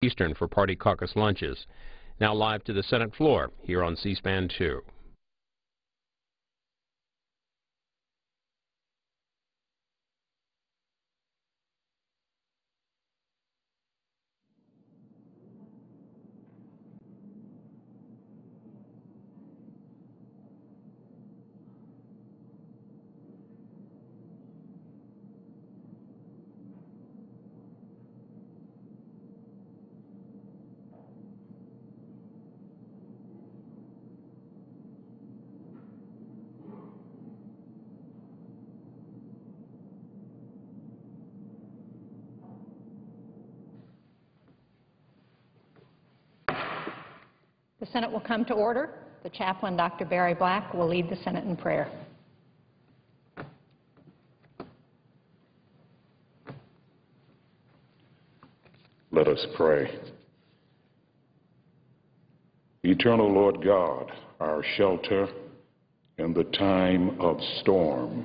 Eastern for party caucus lunches. Now live to the Senate floor here on C-SPAN 2. The Senate will come to order. The chaplain, Dr. Barry Black, will lead the Senate in prayer. Let us pray. Eternal Lord God, our shelter in the time of storm,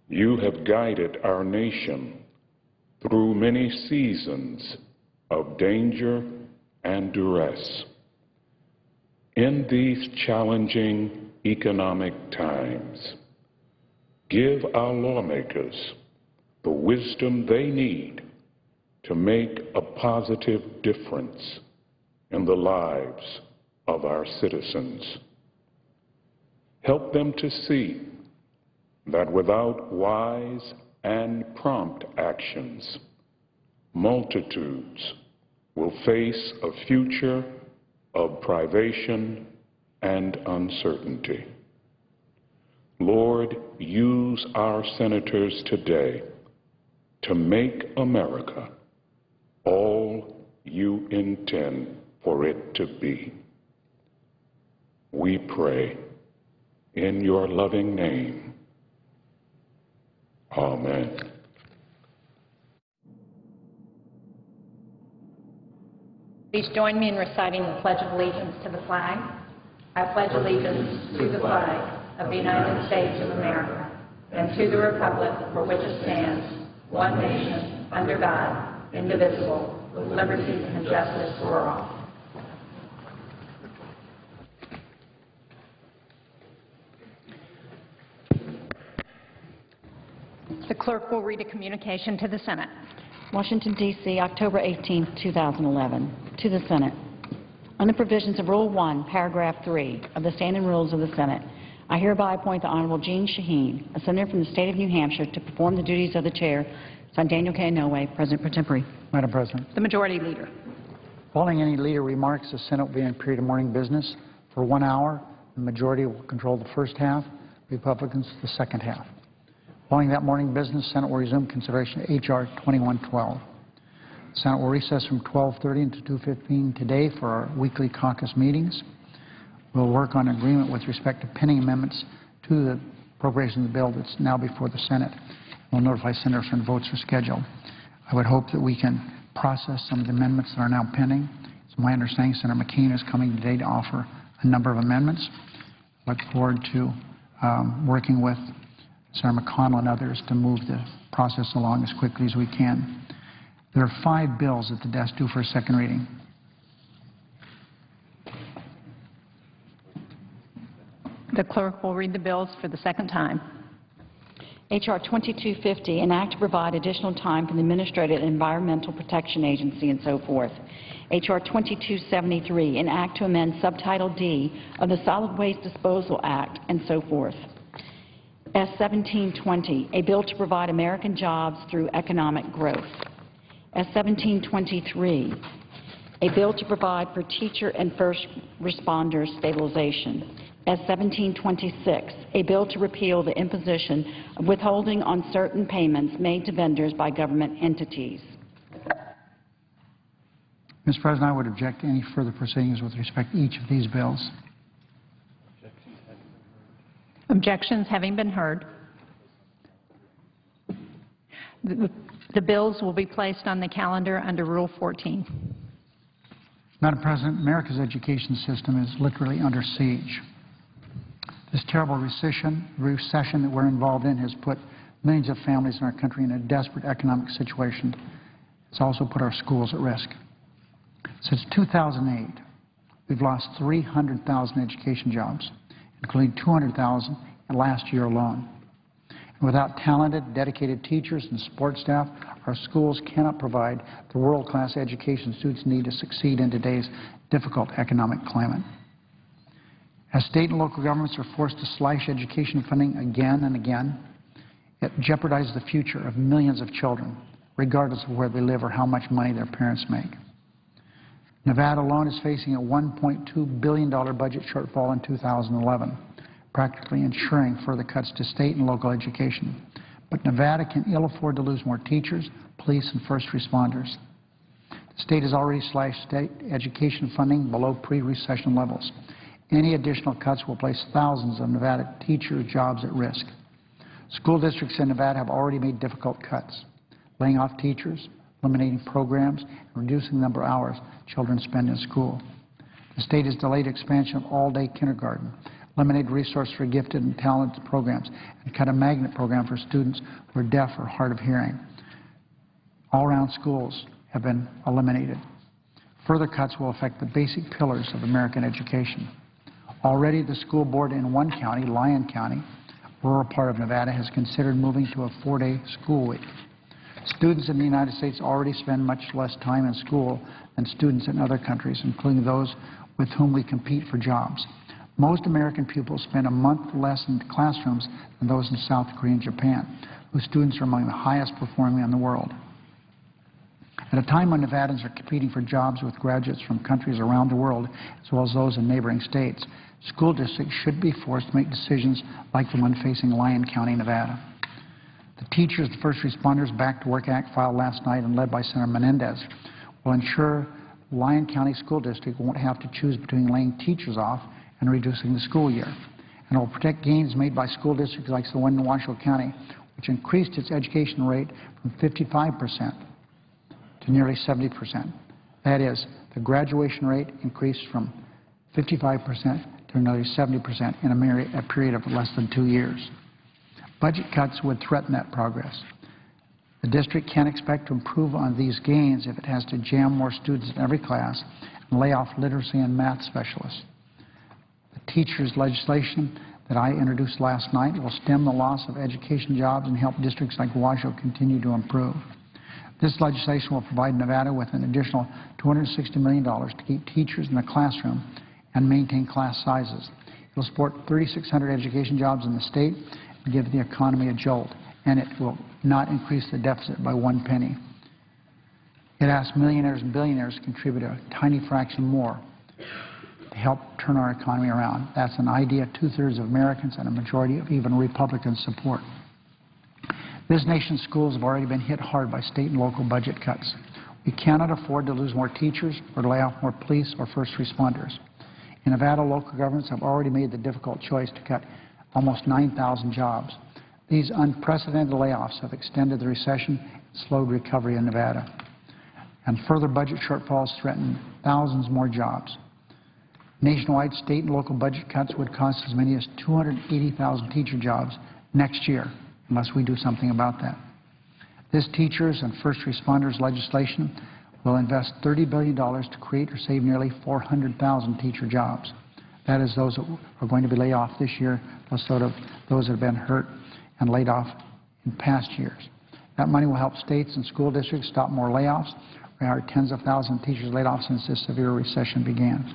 you have guided our nation through many seasons of danger and duress. In these challenging economic times, give our lawmakers the wisdom they need to make a positive difference in the lives of our citizens. Help them to see that without wise and prompt actions, multitudes will face a future of privation and uncertainty. Lord, use our senators today to make America all you intend for it to be. We pray in your loving name. Amen. Please join me in reciting the Pledge of Allegiance to the flag. I pledge allegiance to the flag of the United States of America and to the republic for which it stands, one nation, under God, indivisible, with liberty and justice for all. The clerk will read a communication to the Senate. Washington, D.C., October 18, 2011. To the Senate. Under provisions of Rule 1, Paragraph 3 of the Standing Rules of the Senate, I hereby appoint the Honorable Jeanne Shaheen, a senator from the state of New Hampshire, to perform the duties of the chair, signed Daniel K. Inouye, President pro tempore. Madam President. The Majority Leader. Following any leader remarks, the Senate will be in a period of morning business for 1 hour. The majority will control the first half, Republicans the second half. Following that morning business, Senate will resume consideration of H.R. 2112. The Senate will recess from 12:30 until 2:15 today for our weekly caucus meetings. We'll work on agreement with respect to pending amendments to the appropriations bill that's now before the Senate. We'll notify senators when votes are scheduled. I would hope that we can process some of the amendments that are now pending. It's my understanding Senator McCain is coming today to offer a number of amendments. I look forward to working with Senator McConnell and others to move the process along as quickly as we can. There are 5 bills at the desk due for a second reading. The clerk will read the bills for the second time. H.R. 2250, an act to provide additional time for the Administrative and Environmental Protection Agency and so forth. H.R. 2273, an act to amend Subtitle D of the Solid Waste Disposal Act and so forth. S. 1720, a bill to provide American jobs through economic growth. S. 1723, a bill to provide for teacher and first responder stabilization. S. 1726, a bill to repeal the imposition of withholding on certain payments made to vendors by government entities. Mr. President, I would object to any further proceedings with respect to each of these bills. Objections having been heard, the bills will be placed on the calendar under Rule 14. Madam President, America's education system is literally under siege. This terrible recession that we're involved in has put millions of families in our country in a desperate economic situation. It's also put our schools at risk. Since 2008, we've lost 300,000 education jobs, including 200,000 in last year alone. And without talented, dedicated teachers and support staff, our schools cannot provide the world-class education students need to succeed in today's difficult economic climate. As state and local governments are forced to slash education funding again and again, it jeopardizes the future of millions of children, regardless of where they live or how much money their parents make. Nevada alone is facing a $1.2 billion budget shortfall in 2011, practically ensuring further cuts to state and local education. But Nevada can ill afford to lose more teachers, police, and first responders. The state has already slashed state education funding below pre-recession levels. Any additional cuts will place thousands of Nevada teacher jobs at risk. School districts in Nevada have already made difficult cuts, laying off teachers, eliminating programs, and reducing the number of hours children spend in school. The state has delayed expansion of all-day kindergarten, eliminated resources for gifted and talented programs, and cut a magnet program for students who are deaf or hard of hearing. All-around schools have been eliminated. Further cuts will affect the basic pillars of American education. Already the school board in one county, Lyon County, a rural part of Nevada, has considered moving to a 4-day school week. Students in the United States already spend much less time in school than students in other countries, including those with whom we compete for jobs. Most American pupils spend a month less in classrooms than those in South Korea and Japan, whose students are among the highest performing in the world. At a time when Nevadans are competing for jobs with graduates from countries around the world, as well as those in neighboring states, school districts should be forced to make decisions like the one facing Lyon County, Nevada. The Teachers, the First Responders Back to Work Act filed last night and led by Senator Menendez will ensure Lyon County School District won't have to choose between laying teachers off and reducing the school year. And it will protect gains made by school districts like the one in Washoe County, which increased its education rate from 55% to nearly 70%. That is, the graduation rate increased from 55% to nearly 70% in a period of less than 2 years. Budget cuts would threaten that progress. The district can't expect to improve on these gains if it has to jam more students in every class and lay off literacy and math specialists. The teachers' legislation that I introduced last night will stem the loss of education jobs and help districts like Washoe continue to improve. This legislation will provide Nevada with an additional $260 million to keep teachers in the classroom and maintain class sizes. It will support 3,600 education jobs in the state and give the economy a jolt, and it will not increase the deficit by 1 penny. It asks millionaires and billionaires to contribute a tiny fraction more to help turn our economy around. That's an idea 2/3 of Americans and a majority of even Republicans support. This nation's schools have already been hit hard by state and local budget cuts. We cannot afford to lose more teachers or to lay off more police or first responders. In Nevada, local governments have already made the difficult choice to cut almost 9,000 jobs. These unprecedented layoffs have extended the recession and slowed recovery in Nevada. And further budget shortfalls threaten thousands more jobs. Nationwide, state and local budget cuts would cost as many as 280,000 teacher jobs next year unless we do something about that. This teachers and first responders legislation will invest $30 billion to create or save nearly 400,000 teacher jobs. That is those that are going to be laid off this year, plus sort of those that have been hurt and laid off in past years. That money will help states and school districts stop more layoffs. We are tens of thousands of teachers laid off since this severe recession began.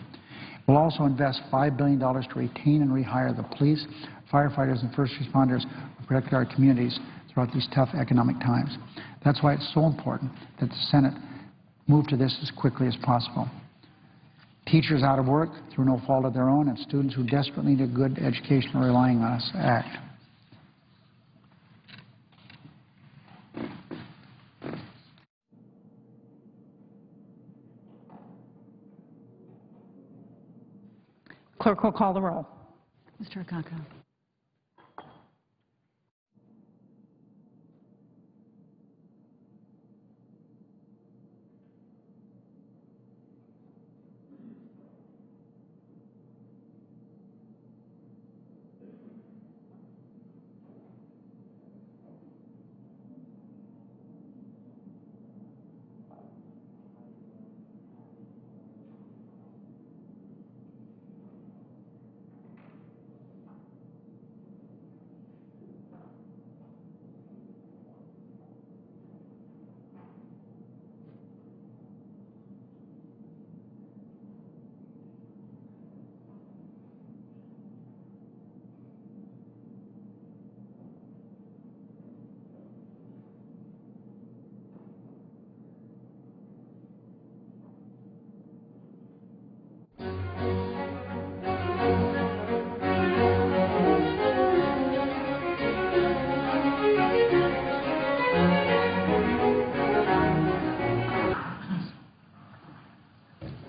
We'll also invest $5 billion to retain and rehire the police, firefighters, and first responders who protect our communities throughout these tough economic times. That's why it's so important that the Senate move to this as quickly as possible. Teachers out of work through no fault of their own and students who desperately need a good education are relying on us to act. Clerk will call the roll. Mr. Akaka.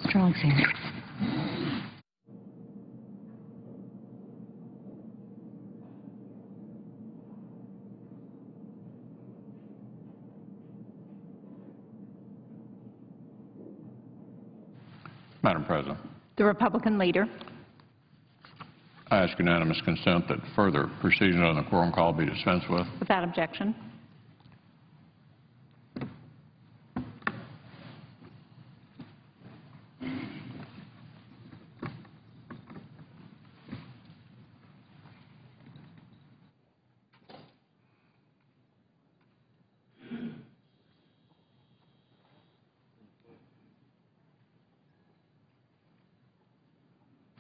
Strong scene. Madam President, The Republican leader. I ask unanimous consent that further proceedings on the quorum call be dispensed with. Without objection.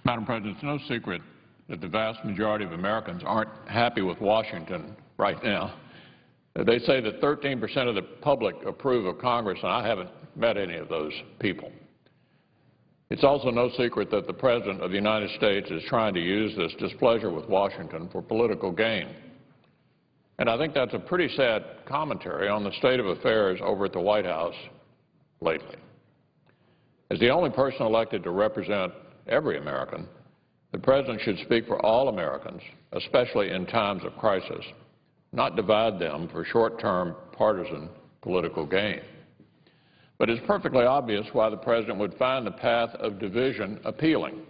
Madam President, it's no secret that the vast majority of Americans aren't happy with Washington right now. They say that 13% of the public approve of Congress, and I haven't met any of those people. It's also no secret that the President of the United States is trying to use this displeasure with Washington for political gain. And I think that's a pretty sad commentary on the state of affairs over at the White House lately. As the only person elected to represent every American, the President should speak for all Americans, especially in times of crisis, not divide them for short-term partisan political gain. But it's perfectly obvious why the President would find the path of division appealing.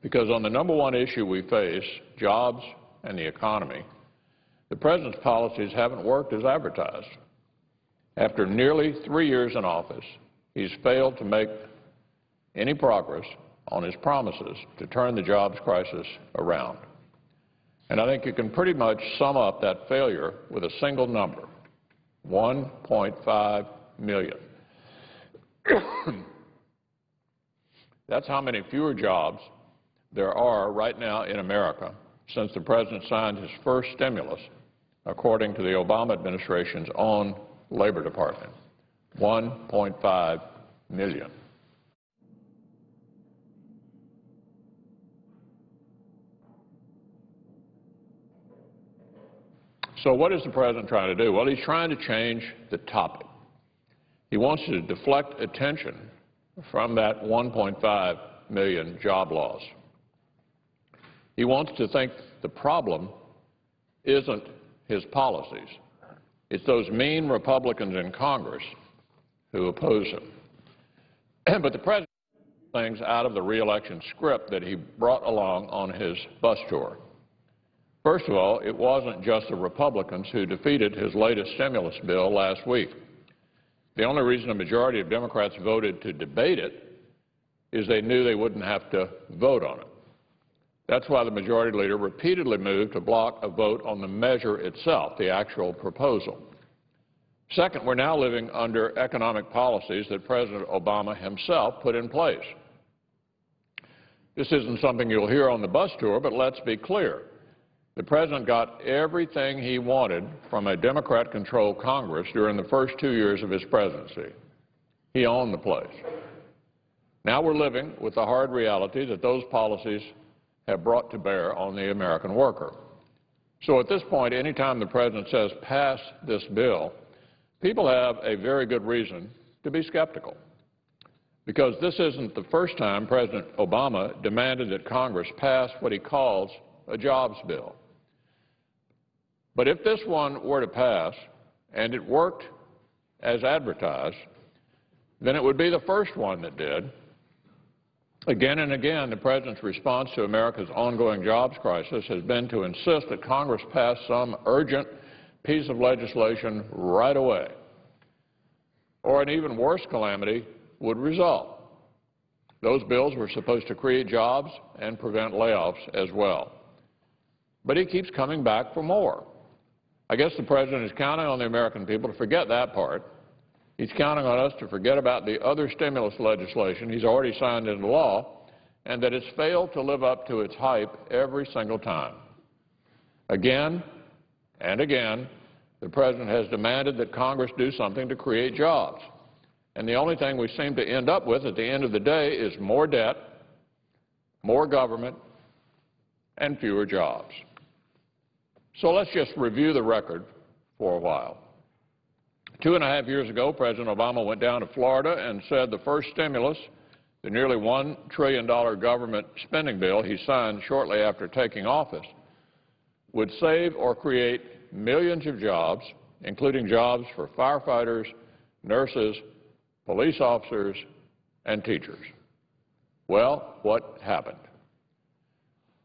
Because on the number one issue we face, jobs and the economy, the President's policies haven't worked as advertised. After nearly 3 years in office, he's failed to make any progress on his promises to turn the jobs crisis around. And I think you can pretty much sum up that failure with a single number, 1.5 million. That's how many fewer jobs there are right now in America since the President signed his first stimulus, according to the Obama administration's own Labor Department. 1.5 million. So what is the President trying to do? Well, he's trying to change the topic. He wants to deflect attention from that 1.5 million job loss. He wants to think the problem isn't his policies. It's those mean Republicans in Congress who oppose him. But the President took things out of the re-election script that he brought along on his bus tour. First of all, it wasn't just the Republicans who defeated his latest stimulus bill last week. The only reason a majority of Democrats voted to debate it is they knew they wouldn't have to vote on it. That's why the majority leader repeatedly moved to block a vote on the measure itself, the actual proposal. Second, we're now living under economic policies that President Obama himself put in place. This isn't something you'll hear on the bus tour, but let's be clear. The President got everything he wanted from a Democrat-controlled Congress during the first 2 years of his presidency. He owned the place. Now we're living with the hard reality that those policies have brought to bear on the American worker. So at this point, anytime the President says, pass this bill, people have a very good reason to be skeptical. Because this isn't the first time President Obama demanded that Congress pass what he calls a jobs bill. But if this one were to pass, and it worked as advertised, then it would be the first one that did. Again and again, the President's response to America's ongoing jobs crisis has been to insist that Congress pass some urgent piece of legislation right away, or an even worse calamity would result. Those bills were supposed to create jobs and prevent layoffs as well. But he keeps coming back for more. I guess the President is counting on the American people to forget that part. He's counting on us to forget about the other stimulus legislation he's already signed into law, and that it's failed to live up to its hype every single time. Again and again, the President has demanded that Congress do something to create jobs. And the only thing we seem to end up with at the end of the day is more debt, more government, and fewer jobs. So let's just review the record for a while. 2.5 years ago, President Obama went down to Florida and said the first stimulus, the nearly $1 trillion government spending bill he signed shortly after taking office, would save or create millions of jobs, including jobs for firefighters, nurses, police officers, and teachers. Well, what happened?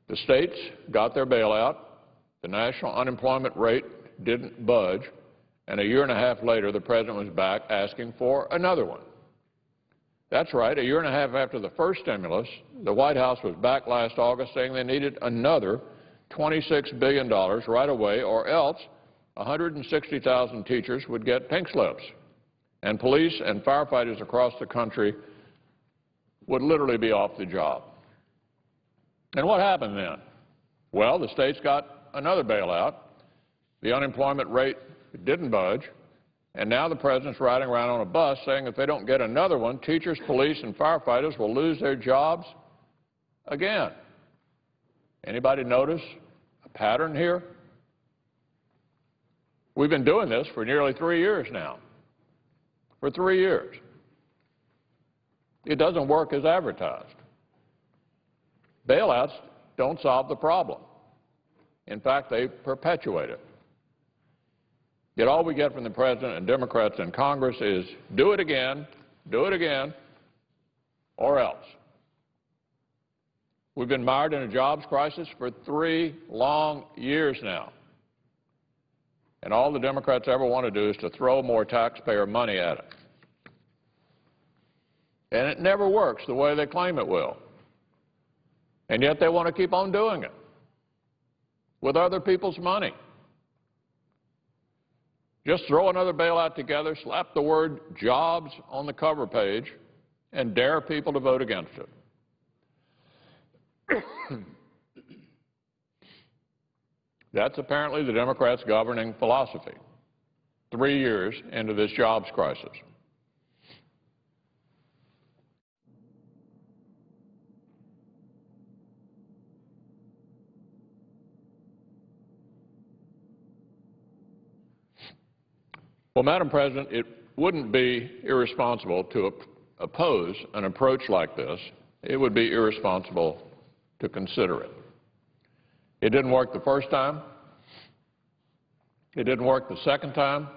The states got their bailout, the national unemployment rate didn't budge, and a year and a half later, the president was back asking for another one. That's right, a year and a half after the first stimulus, the White House was back last August saying they needed another $26 billion right away, or else 160,000 teachers would get pink slips, and police and firefighters across the country would literally be off the job. And what happened then? Well, the states got another bailout. The unemployment rate didn't budge, and now the president's riding around on a bus saying if they don't get another one, teachers, police, and firefighters will lose their jobs again. Anybody notice a pattern here? We've been doing this for nearly 3 years now. For 3 years. It doesn't work as advertised. Bailouts don't solve the problem. In fact, they perpetuate it. Yet all we get from the president and Democrats in Congress is do it again, or else. We've been mired in a jobs crisis for 3 long years now. And all the Democrats ever want to do is to throw more taxpayer money at it. And it never works the way they claim it will. And yet they want to keep on doing it with other people's money. Just throw another bailout together, slap the word jobs on the cover page, and dare people to vote against it. That's apparently the Democrats' governing philosophy 3 years into this jobs crisis. Well, Madam President, it wouldn't be irresponsible to oppose an approach like this. It would be irresponsible to consider it. It didn't work the first time. It didn't work the second time.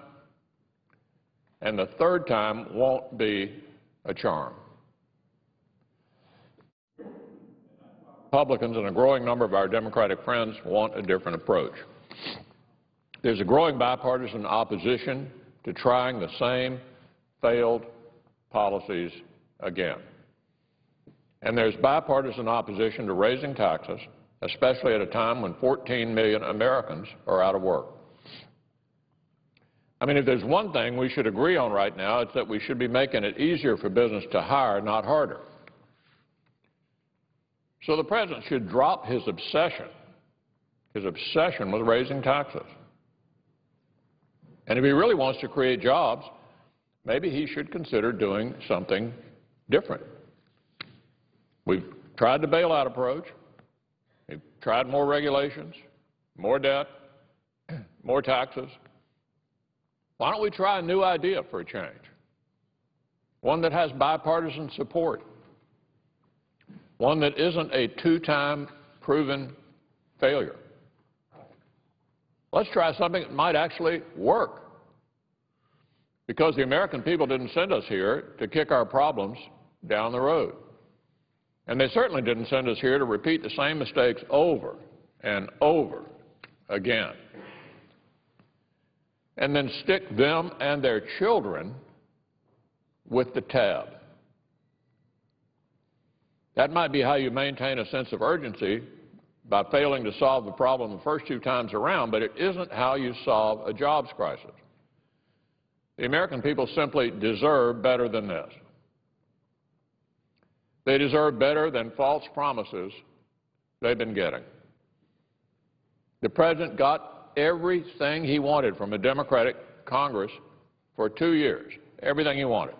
And the third time won't be a charm. Republicans and a growing number of our Democratic friends want a different approach. There's a growing bipartisan opposition to trying the same failed policies again. And there's bipartisan opposition to raising taxes, especially at a time when 14 million Americans are out of work. I mean, if there's one thing we should agree on right now, it's that we should be making it easier for business to hire, not harder. So the president should drop his obsession with raising taxes. And if he really wants to create jobs, maybe he should consider doing something different. We've tried the bailout approach. We've tried more regulations, more debt, more taxes. Why don't we try a new idea for a change? One that has bipartisan support. One that isn't a 2-time proven failure. Let's try something that might actually work. Because the American people didn't send us here to kick our problems down the road. And they certainly didn't send us here to repeat the same mistakes over and over again. And then stick them and their children with the tab. That might be how you maintain a sense of urgency by failing to solve the problem the first 2 times around, but it isn't how you solve a jobs crisis. The American people simply deserve better than this. They deserve better than false promises they've been getting. The president got everything he wanted from a Democratic Congress for 2 years, everything he wanted.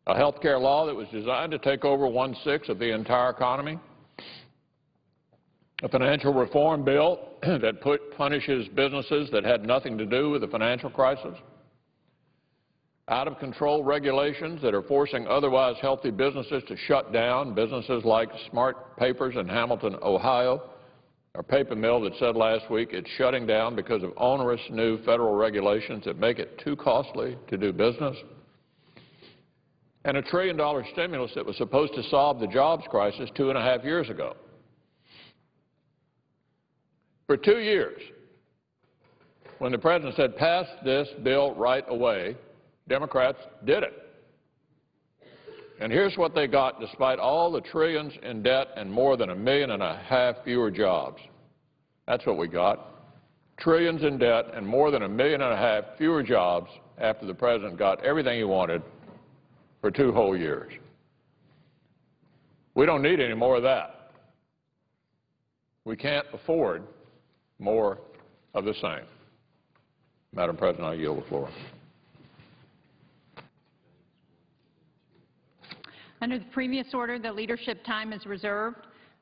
A health care law that was designed to take over 1/6 of the entire economy. A financial reform bill that punishes businesses that had nothing to do with the financial crisis. out-of-control regulations that are forcing otherwise healthy businesses to shut down, businesses like Smart Papers in Hamilton, Ohio, our paper mill that said last week it's shutting down because of onerous new federal regulations that make it too costly to do business, and a $1 trillion stimulus that was supposed to solve the jobs crisis 2.5 years ago. For 2 years, when the President said, pass this bill right away, Democrats did it. And here's what they got despite all the trillions in debt and more than 1.5 million fewer jobs. That's what we got. Trillions in debt and more than 1.5 million fewer jobs after the President got everything he wanted for 2 whole years. We don't need any more of that. We can't afford more of the same. Madam President, I yield the floor. Under the previous order, the leadership time is reserved.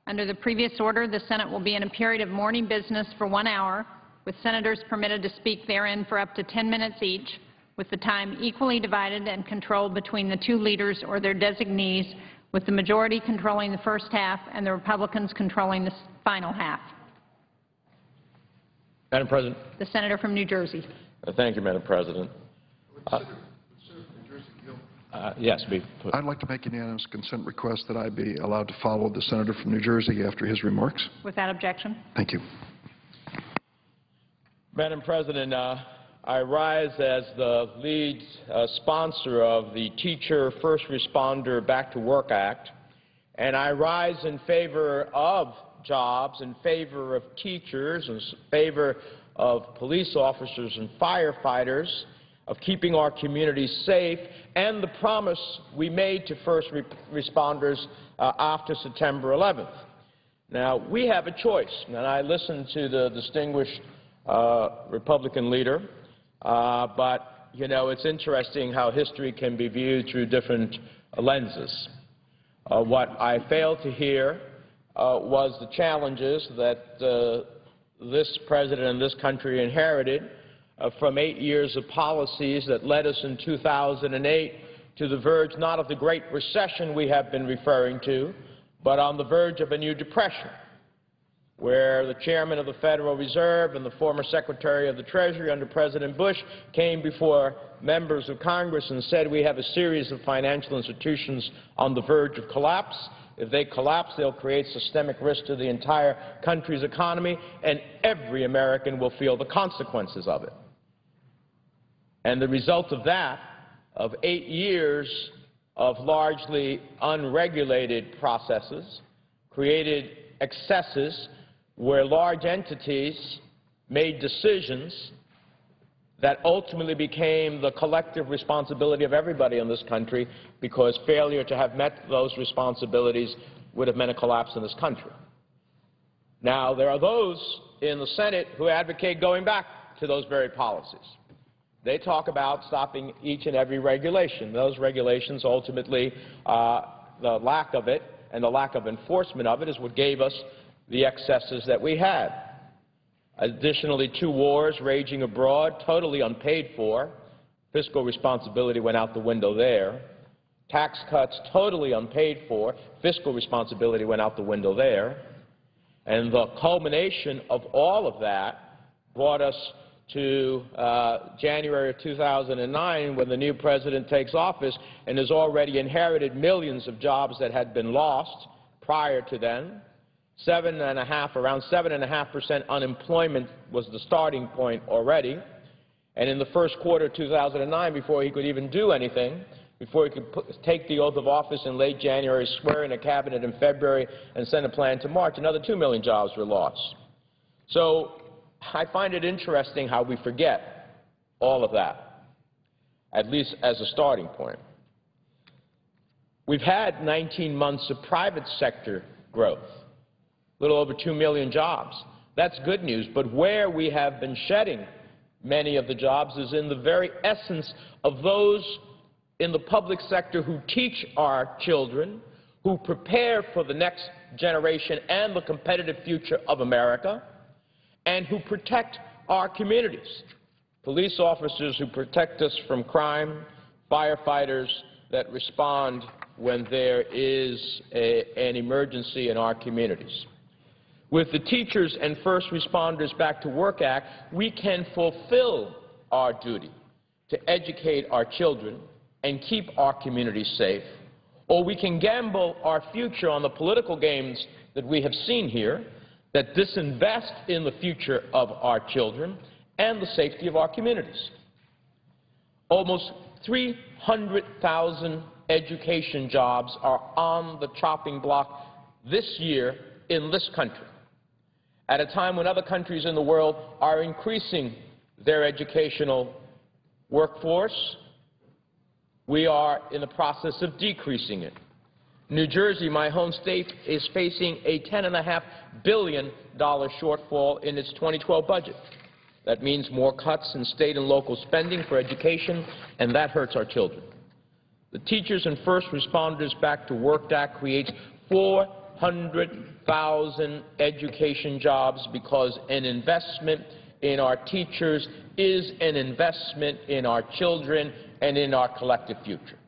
Under the previous order, the Senate will be in a period of morning business for 1 hour, with senators permitted to speak therein for up to 10 minutes each, with the time equally divided and controlled between the 2 leaders or their designees, with the majority controlling the first half and the Republicans controlling the final half. Madam President. The senator from New Jersey. Thank you, Madam President. Yes, I'd like to make a unanimous consent request that I be allowed to follow the senator from New Jersey after his remarks. Without objection. Thank you. Madam President, I rise as the lead sponsor of the Teacher First Responder Back to Work Act, and I rise in favor of jobs, in favor of teachers, in favor of police officers and firefighters, of keeping our communities safe, and the promise we made to first responders after September 11th. Now, we have a choice, and I listened to the distinguished Republican leader, but, you know, it's interesting how history can be viewed through different lenses. What I failed to hear was the challenges that this president and this country inherited from 8 years of policies that led us in 2008 to the verge not of the Great Recession we have been referring to, but on the verge of a new depression, where the chairman of the Federal Reserve and the former Secretary of the Treasury under President Bush came before members of Congress and said we have a series of financial institutions on the verge of collapse. If they collapse, they'll create systemic risk to the entire country's economy, and every American will feel the consequences of it. And the result of that, of 8 years of largely unregulated processes, created excesses where large entities made decisions that ultimately became the collective responsibility of everybody in this country, because failure to have met those responsibilities would have meant a collapse in this country. Now, there are those in the Senate who advocate going back to those very policies. They talk about stopping each and every regulation. Those regulations ultimately, the lack of it and the lack of enforcement of it is what gave us the excesses that we had. Additionally, 2 wars raging abroad, totally unpaid for. Fiscal responsibility went out the window there. Tax cuts, totally unpaid for. Fiscal responsibility went out the window there. And the culmination of all of that brought us to January of 2009, when the new president takes office and has already inherited millions of jobs that had been lost prior to then. Around 7.5% unemployment was the starting point already. And in the first quarter of 2009, before he could even do anything, before he could take the oath of office in late January, swear in a cabinet in February, and send a plan to March, another 2 million jobs were lost. So I find it interesting how we forget all of that, at least as a starting point. We've had 19 months of private sector growth, a little over 2 million jobs. That's good news, but where we have been shedding many of the jobs is in the very essence of those in the public sector who teach our children, who prepare for the next generation and the competitive future of America, and who protect our communities. Police officers who protect us from crime, firefighters that respond when there is an emergency in our communities. With the Teachers and First Responders Back to Work Act, we can fulfill our duty to educate our children and keep our communities safe, or we can gamble our future on the political games that we have seen here that disinvest in the future of our children and the safety of our communities. Almost 300,000 education jobs are on the chopping block this year in this country, at a time when other countries in the world are increasing their educational workforce. We are in the process of decreasing it. New Jersey, my home state, is facing a $10.5 billion shortfall in its 2012 budget. That means more cuts in state and local spending for education, and that hurts our children. The Teachers and First Responders Back to Work Act creates 400,000 education jobs because an investment in our teachers is an investment in our children and in our collective future.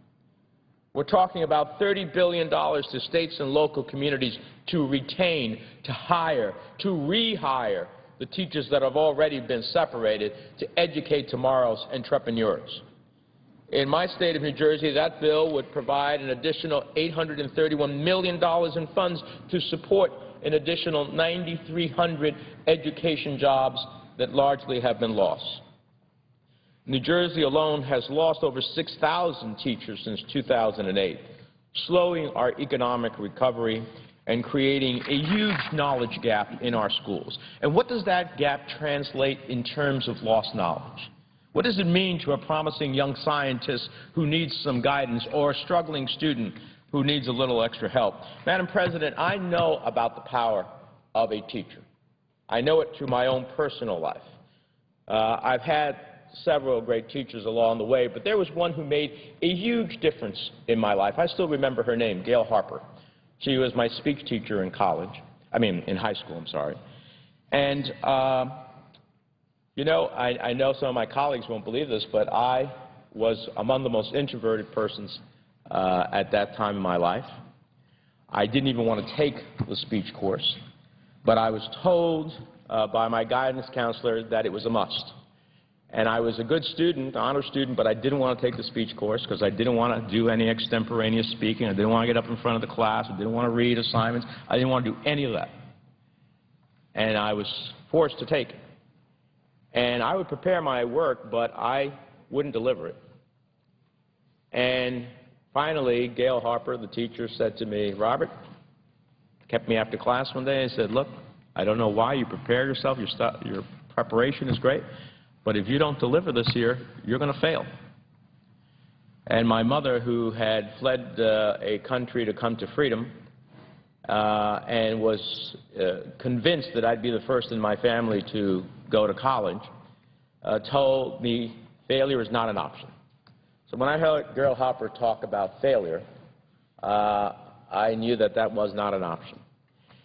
We're talking about $30 billion to states and local communities to retain, to hire, to rehire the teachers that have already been separated to educate tomorrow's entrepreneurs. In my state of New Jersey, that bill would provide an additional $831 million in funds to support an additional 9,300 education jobs that largely have been lost. New Jersey alone has lost over 6,000 teachers since 2008, slowing our economic recovery and creating a huge knowledge gap in our schools. And what does that gap translate in terms of lost knowledge? What does it mean to a promising young scientist who needs some guidance or a struggling student who needs a little extra help? Madam President, I know about the power of a teacher. I know it through my own personal life. I've had several great teachers along the way, but there was one who made a huge difference in my life. I still remember her name, Gail Harper. She was my speech teacher in in high school, I'm sorry. And, you know, I know some of my colleagues won't believe this, but I was among the most introverted persons at that time in my life. I didn't even want to take the speech course, but I was told by my guidance counselor that it was a must. And I was a good student, honor student, but I didn't want to take the speech course because I didn't want to do any extemporaneous speaking. I didn't want to get up in front of the class. I didn't want to read assignments. I didn't want to do any of that. And I was forced to take it. And I would prepare my work, but I wouldn't deliver it. And finally, Gail Harper, the teacher, said to me, Robert, kept me after class one day and said, look, I don't know why you prepare yourself. Your preparation is great. But if you don't deliver this year, you're going to fail. And my mother, who had fled a country to come to freedom and was convinced that I'd be the first in my family to go to college, told me failure is not an option. So when I heard Gail Harper talk about failure, I knew that that was not an option.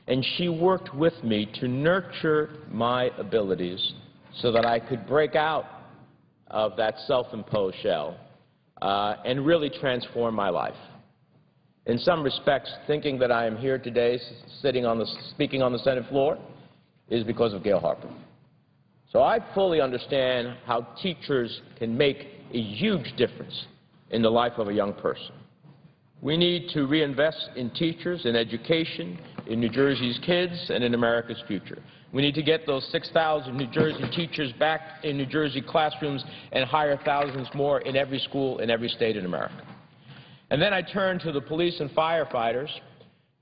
And she worked with me to nurture my abilities so that I could break out of that self-imposed shell and really transform my life. In some respects, thinking that I am here today speaking on the Senate floor is because of Gail Harper. So I fully understand how teachers can make a huge difference in the life of a young person. We need to reinvest in teachers, in education, in New Jersey's kids, and in America's future. We need to get those 6,000 New Jersey teachers back in New Jersey classrooms and hire thousands more in every school in every state in America. And then I turn to the police and firefighters,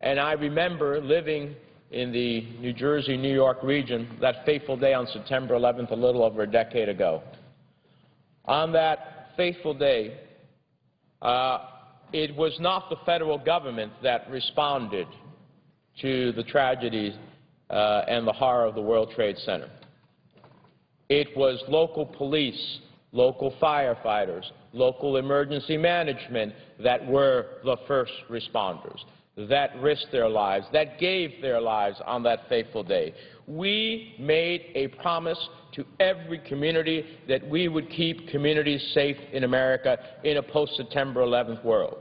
and I remember living in the New Jersey-New York region that fateful day on September 11th, a little over a decade ago. On that fateful day, it was not the federal government that responded to the tragedy and the horror of the World Trade Center. It was local police, local firefighters, local emergency management that were the first responders, that risked their lives, that gave their lives on that fateful day. we made a promise to every community that we would keep communities safe in America in a post-September 11th world,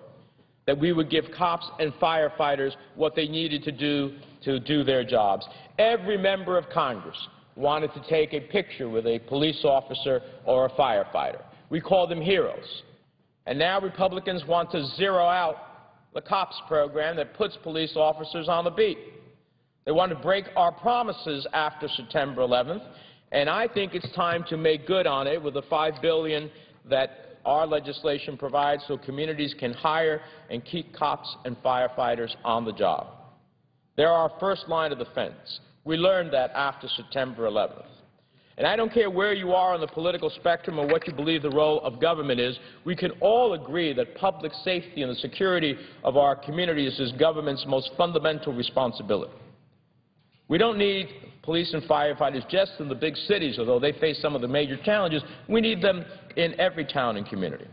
that we would give cops and firefighters what they needed to do their jobs. Every member of Congress wanted to take a picture with a police officer or a firefighter. We called them heroes. And now Republicans want to zero out the COPS program that puts police officers on the beat. They want to break our promises after September 11th, and I think it's time to make good on it with the $5 billion that our legislation provides so communities can hire and keep cops and firefighters on the job. They're our first line of defense. We learned that after September 11th. And I don't care where you are on the political spectrum or what you believe the role of government is, we can all agree that public safety and the security of our communities is government's most fundamental responsibility. We don't need police and firefighters just in the big cities, although they face some of the major challenges. We need them in every town and community.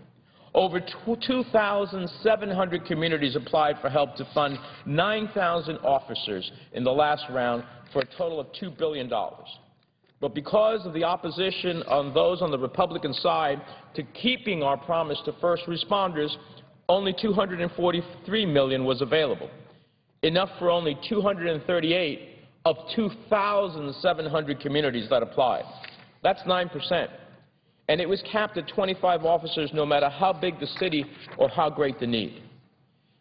Over 2,700 communities applied for help to fund 9,000 officers in the last round for a total of $2 billion. But because of the opposition on those on the Republican side to keeping our promise to first responders, only $243 million was available, enough for only 238 of 2,700 communities that applied. That's 9%. And it was capped at 25 officers no matter how big the city or how great the need.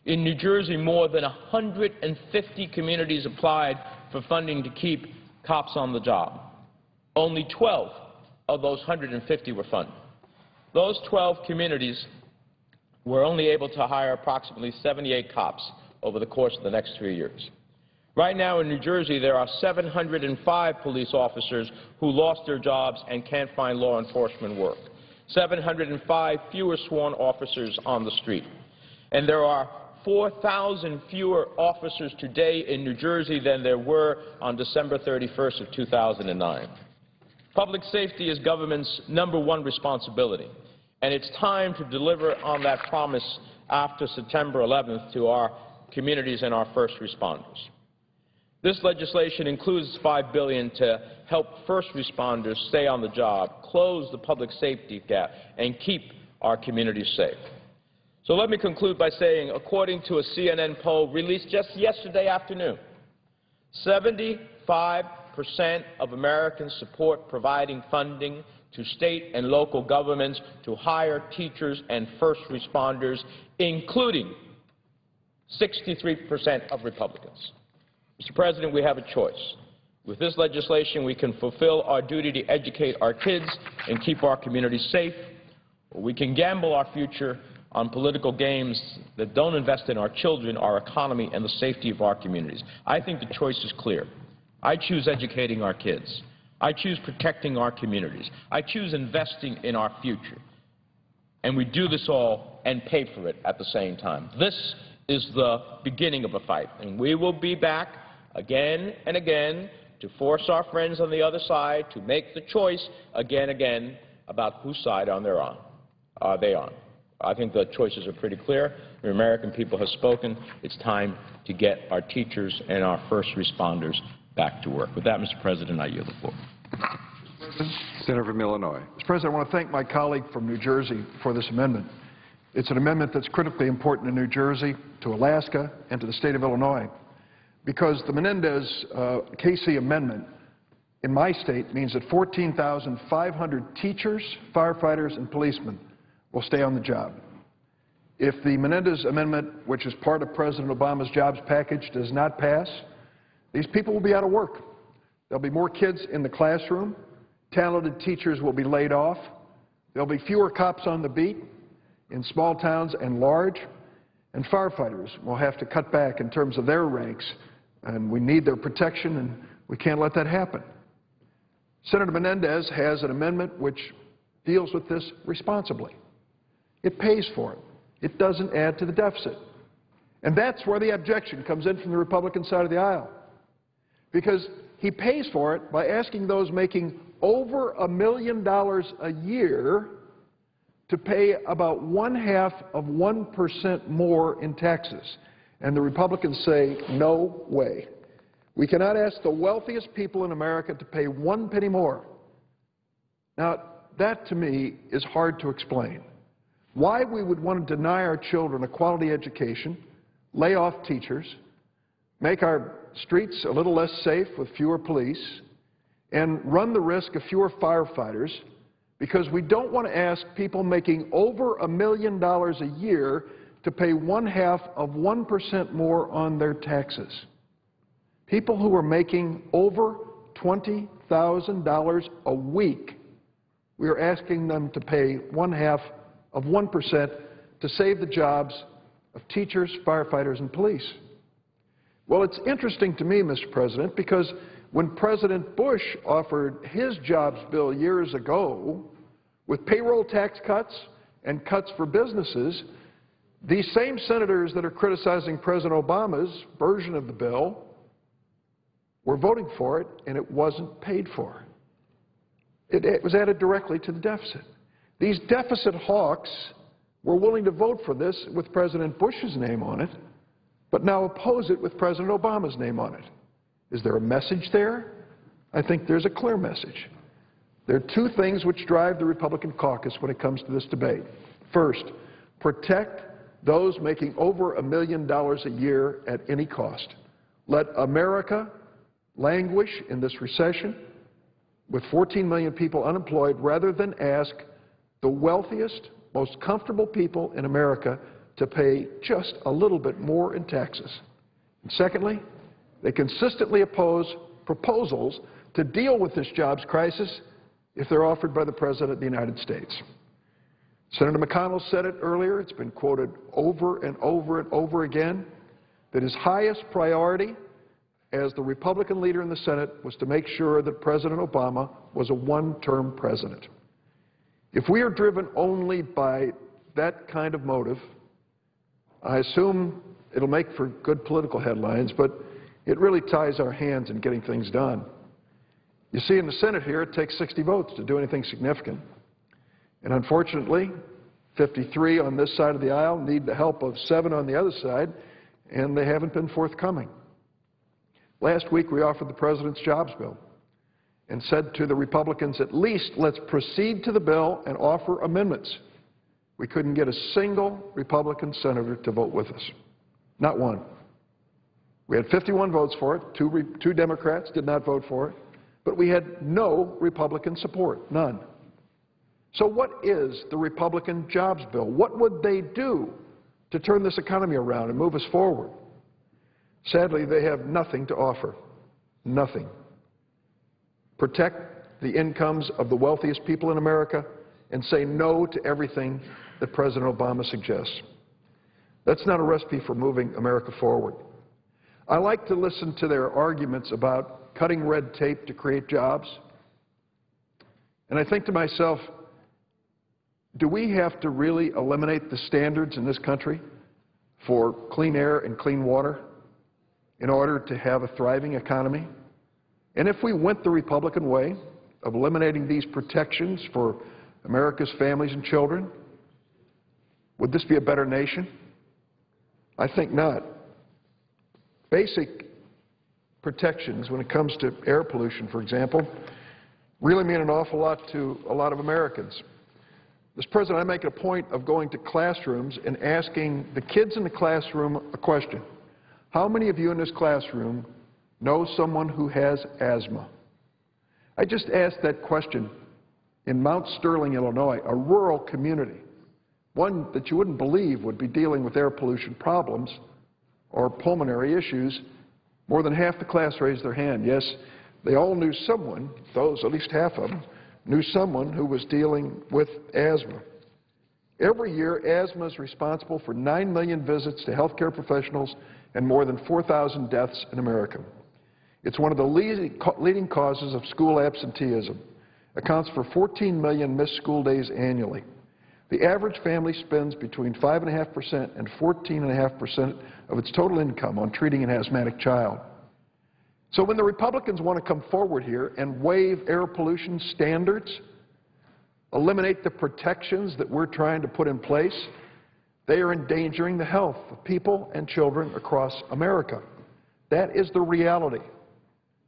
In New Jersey, more than 150 communities applied for funding to keep cops on the job. Only 12 of those 150 were funded. Those 12 communities were only able to hire approximately 78 cops over the course of the next 3 years. Right now in New Jersey, there are 705 police officers who lost their jobs and can't find law enforcement work, 705 fewer sworn officers on the street. And there are 4,000 fewer officers today in New Jersey than there were on December 31st of 2009. Public safety is government's #1 responsibility, and it's time to deliver on that promise after September 11th to our communities and our first responders. This legislation includes $5 billion to help first responders stay on the job, close the public safety gap, and keep our communities safe. So let me conclude by saying, according to a CNN poll released just yesterday afternoon, 75% of Americans support providing funding to state and local governments to hire teachers and first responders, including 63% of Republicans. Mr. President, we have a choice. With this legislation, we can fulfill our duty to educate our kids and keep our communities safe, or we can gamble our future on political games that don't invest in our children, our economy, and the safety of our communities. I think the choice is clear. I choose educating our kids. I choose protecting our communities. I choose investing in our future. And we do this all and pay for it at the same time. This is the beginning of a fight, and we will be back again and again to force our friends on the other side to make the choice again and again about whose side are they on. I think the choices are pretty clear. The American people have spoken. It's time to get our teachers and our first responders back to work. With that, Mr. President, I yield the floor. Senator from Illinois. Mr. President, I want to thank my colleague from New Jersey for this amendment. It's an amendment that's critically important to New Jersey, to Alaska, and to the state of Illinois, because the Menendez-Casey amendment in my state means that 14,500 teachers, firefighters, and policemen will stay on the job. If the Menendez amendment, which is part of President Obama's jobs package, does not pass, these people will be out of work. There'll be more kids in the classroom. Talented teachers will be laid off. There'll be fewer cops on the beat in small towns and large, and firefighters will have to cut back in terms of their ranks, and we need their protection, and we can't let that happen. Senator Menendez has an amendment which deals with this responsibly. It pays for it. It doesn't add to the deficit. And that's where the objection comes in from the Republican side of the aisle, because he pays for it by asking those making over $1 million a year to pay about 0.5% more in taxes. And the Republicans say, no way. We cannot ask the wealthiest people in America to pay 1 penny more. Now, that to me is hard to explain. Why we would want to deny our children a quality education, lay off teachers, make our streets a little less safe with fewer police, and run the risk of fewer firefighters because we don't want to ask people making over $1 million a year to pay 0.5% more on their taxes. People who are making over $20,000 a week, we are asking them to pay 0.5% to save the jobs of teachers, firefighters, and police. Well, it's interesting to me, Mr. President, because when President Bush offered his jobs bill years ago with payroll tax cuts and cuts for businesses, these same senators that are criticizing President Obama's version of the bill were voting for it, and it wasn't paid for. It was added directly to the deficit. These deficit hawks were willing to vote for this with President Bush's name on it, but now oppose it with President Obama's name on it. Is there a message there? I think there's a clear message. There are two things which drive the Republican caucus when it comes to this debate. First, protect those making over $1 million a year at any cost. Let America languish in this recession with 14 million people unemployed rather than ask the wealthiest, most comfortable people in America to pay just a little bit more in taxes. And secondly, they consistently oppose proposals to deal with this jobs crisis if they're offered by the President of the United States. Senator McConnell said it earlier, it's been quoted over and over and over again, that his highest priority as the Republican leader in the Senate was to make sure that President Obama was a one-term president. If we are driven only by that kind of motive, I assume it'll make for good political headlines, but it really ties our hands in getting things done. You see, in the Senate here, it takes 60 votes to do anything significant. And unfortunately, 53 on this side of the aisle need the help of 7 on the other side, and they haven't been forthcoming. Last week, we offered the President's jobs bill and said to the Republicans, at least let's proceed to the bill and offer amendments. We couldn't get a single Republican senator to vote with us. Not one. We had 51 votes for it. Two Democrats did not vote for it. But we had no Republican support, none. So what is the Republican jobs bill? What would they do to turn this economy around and move us forward? Sadly, they have nothing to offer. Nothing. Protect the incomes of the wealthiest people in America and say no to everything that President Obama suggests. That's not a recipe for moving America forward. I like to listen to their arguments about cutting red tape to create jobs. And I think to myself, do we have to really eliminate the standards in this country for clean air and clean water in order to have a thriving economy? And if we went the Republican way of eliminating these protections for America's families and children, would this be a better nation? I think not. Basic protections when it comes to air pollution, for example, really mean an awful lot to a lot of Americans. Mr. President, I make it a point of going to classrooms and asking the kids in the classroom a question. How many of you in this classroom know someone who has asthma? I just asked that question in Mount Sterling, Illinois, a rural community, one that you wouldn't believe would be dealing with air pollution problems or pulmonary issues. More than half the class raised their hand. Yes, they all knew someone, at least half of them, knew someone who was dealing with asthma. Every year, asthma is responsible for 9 million visits to healthcare professionals and more than 4,000 deaths in America. It's one of the leading causes of school absenteeism. Accounts for 14 million missed school days annually. The average family spends between 5.5% and 14.5% of its total income on treating an asthmatic child. So when the Republicans want to come forward here and waive air pollution standards, eliminate the protections that we're trying to put in place, they are endangering the health of people and children across America. That is the reality.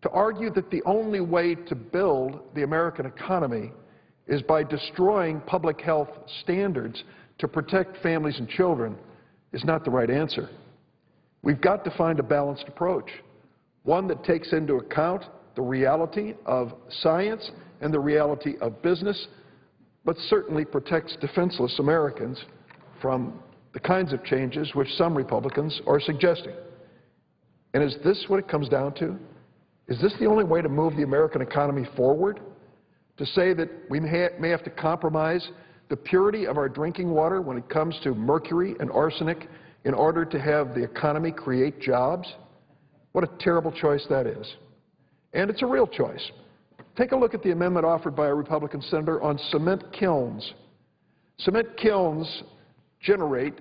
to argue that the only way to build the American economy is by destroying public health standards to protect families and children is not the right answer. We've got to find a balanced approach, one that takes into account the reality of science and the reality of business, but certainly protects defenseless Americans from the kinds of changes which some Republicans are suggesting. And is this what it comes down to? Is this the only way to move the American economy forward? To say that we may have to compromise the purity of our drinking water when it comes to mercury and arsenic in order to have the economy create jobs? What a terrible choice that is. And it's a real choice. Take a look at the amendment offered by a Republican senator on cement kilns. Cement kilns generate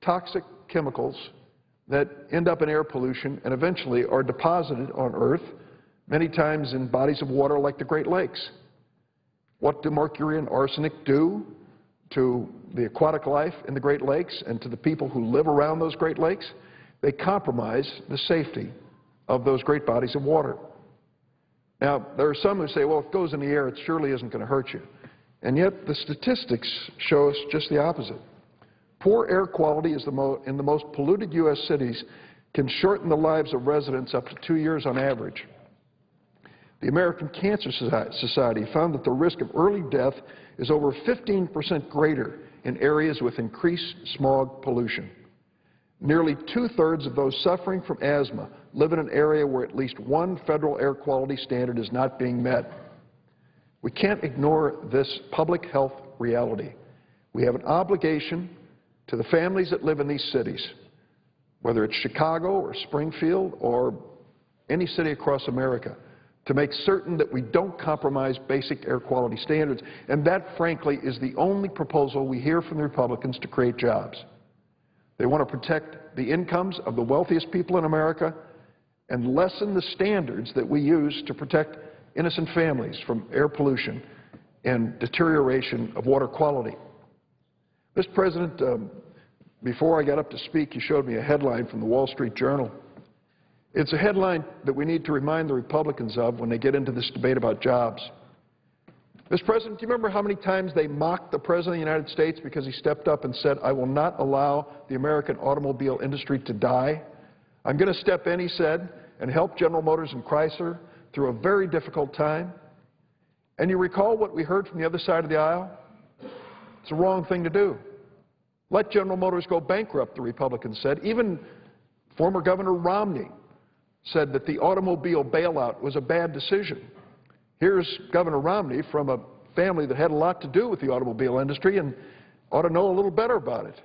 toxic chemicals that end up in air pollution and eventually are deposited on Earth, many times in bodies of water like the Great Lakes. What do mercury and arsenic do to the aquatic life in the Great Lakes and to the people who live around those Great Lakes? They compromise the safety of those great bodies of water. Now, there are some who say, well, if it goes in the air, it surely isn't going to hurt you. And yet the statistics show us just the opposite. Poor air quality in the most polluted U.S. cities can shorten the lives of residents up to 2 years on average. The American Cancer Society found that the risk of early death is over 15% greater in areas with increased smog pollution. Nearly two-thirds of those suffering from asthma live in an area where at least one federal air quality standard is not being met. We can't ignore this public health reality. We have an obligation to the families that live in these cities, whether it's Chicago or Springfield or any city across America, to make certain that we don't compromise basic air quality standards. And that, frankly, is the only proposal we hear from the Republicans to create jobs. They want to protect the incomes of the wealthiest people in America and lessen the standards that we use to protect innocent families from air pollution and deterioration of water quality. Mr. President, before I got up to speak, you showed me a headline from the Wall Street Journal. It's a headline that we need to remind the Republicans of when they get into this debate about jobs. Mr. President, do you remember how many times they mocked the President of the United States because he stepped up and said, I will not allow the American automobile industry to die? I'm going to step in, he said, and help General Motors and Chrysler through a very difficult time. And you recall what we heard from the other side of the aisle? It's the wrong thing to do. Let General Motors go bankrupt, the Republicans said. Even former Governor Romney said that the automobile bailout was a bad decision. Here's Governor Romney from a family that had a lot to do with the automobile industry and ought to know a little better about it.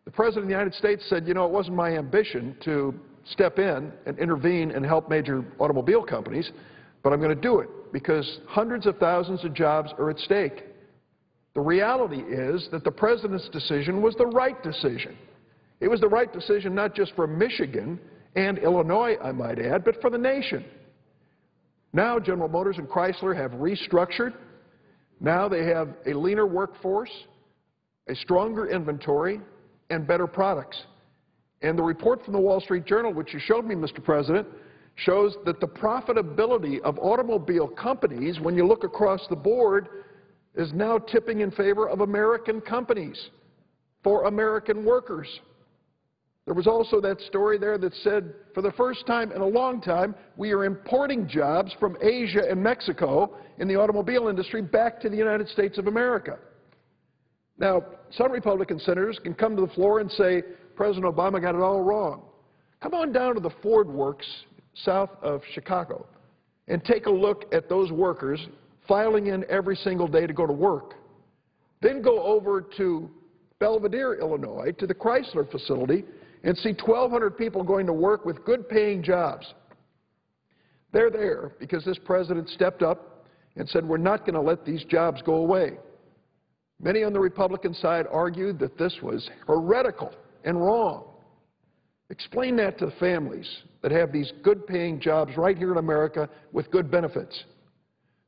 The President of the United States said, you know, it wasn't my ambition to step in and intervene and help major automobile companies, but I'm going to do it because hundreds of thousands of jobs are at stake. The reality is that the President's decision was the right decision. It was the right decision not just for Michigan and Illinois, I might add, but for the nation. Now General Motors and Chrysler have restructured. Now they have a leaner workforce, a stronger inventory, and better products. And the report from the Wall Street Journal, which you showed me, Mr. President, shows that the profitability of automobile companies, when you look across the board, is now tipping in favor of American companies for American workers. There was also that story there that said, for the first time in a long time, we are importing jobs from Asia and Mexico in the automobile industry back to the United States of America. Now, some Republican senators can come to the floor and say, President Obama got it all wrong. Come on down to the Ford Works south of Chicago and take a look at those workers filing in every single day to go to work. Then go over to Belvidere, Illinois, to the Chrysler facility and see 1,200 people going to work with good-paying jobs. They're there because this president stepped up and said, we're not going to let these jobs go away. Many on the Republican side argued that this was heretical and wrong. Explain that to the families that have these good-paying jobs right here in America with good benefits.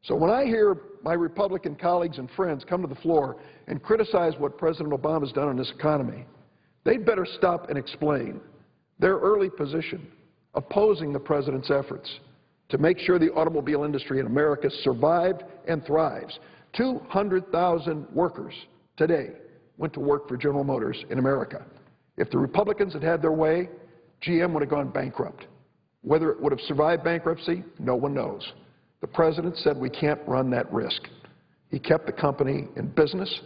So when I hear my Republican colleagues and friends come to the floor and criticize what President Obama has done in this economy, they'd better stop and explain their early position opposing the president's efforts. to make sure the automobile industry in America survived and thrives. 200,000 workers today went to work for General Motors in America. If the Republicans had had their way, GM would have gone bankrupt. Whether it would have survived bankruptcy, no one knows. The president said we can't run that risk. He kept the company in business,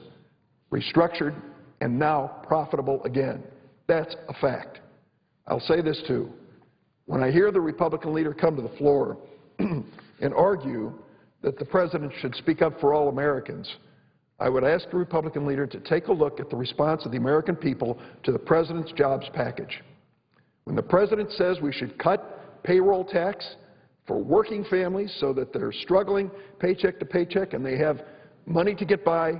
restructured, and now profitable again. That's a fact. I'll say this too. When I hear the Republican leader come to the floor and argue that the president should speak up for all Americans, I would ask the Republican leader to take a look at the response of the American people to the president's jobs package. When the president says we should cut payroll tax for working families so that they're struggling paycheck to paycheck and they have money to get by,